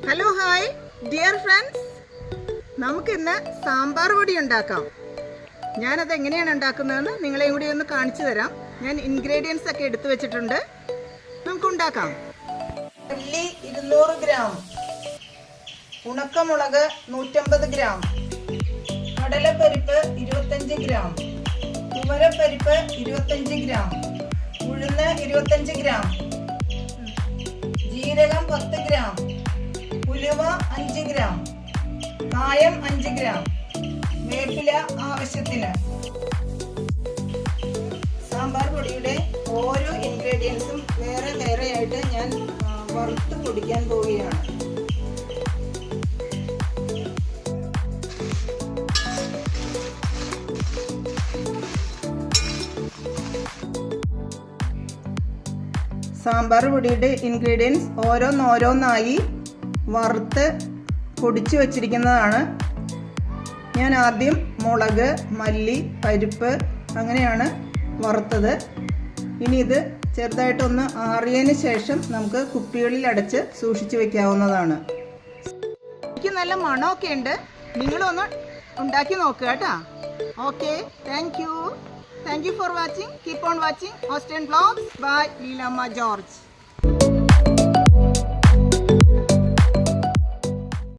Hello hi dear friends, നമുക്കിന്ന് സാമ്പാർ പൊടി ഉണ്ടാക്കാം. ഞാനത് എങ്ങനെയാണ് ഉണ്ടാക്കുന്നതെന്ന് നിങ്ങളെയും കൂടി ഒന്ന് കാണിച്ചു തരാം. ഞാൻ ഇൻഗ്രീഡിയൻസ് ഒക്കെ എടുത്തു വെച്ചിട്ടുണ്ട്. നമുക്ക് ഉണ്ടാക്കാം. ഉള്ളി 200 ഗ്രാം, ഉണക്കമുളക് 150 ഗ്രാം, കടലപ്പരിപ്പ് 25 ഗ്രാം, തുവരപ്പരിപ്പ് 25 ഗ്രാം, ഉഴുന്ന് 25 ഗ്രാം, ജീരകം 10 ഗ്രാം, ഉലുവ 5 ഗ്രാം, കായം 5 ഗ്രാം, വേപ്പില ആവശ്യത്തിന്. സാമ്പാർ പൊടിയുടെ ഓരോ ഇൻഗ്രീഡിയൻസും വേറെ വേറെയായിട്ട് ഞാൻ വറുത്ത് പൊടിക്കാൻ പോവുകയാണ്. സാമ്പാർ പൊടിയുടെ ഇൻഗ്രീഡിയൻസ് ഓരോന്നോരോന്നായി വറുത്ത് പൊടിച്ചു വച്ചിരിക്കുന്നതാണ്. ഞാൻ ആദ്യം മുളക്, മല്ലി, പരിപ്പ് അങ്ങനെയാണ് വറുത്തത്. ഇനി ഇത് ചെറുതായിട്ടൊന്ന് ആറിയതിന് ശേഷം നമുക്ക് കുപ്പികളിൽ അടച്ച് സൂക്ഷിച്ചു വെക്കാവുന്നതാണ്. എനിക്ക് നല്ല മണമൊക്കെ ഉണ്ട്. നിങ്ങളൊന്ന് ഉണ്ടാക്കി നോക്കുക കേട്ടോ. Okay, thank you for watching. Keep on watching Austen Vlogs by Leela Amma George.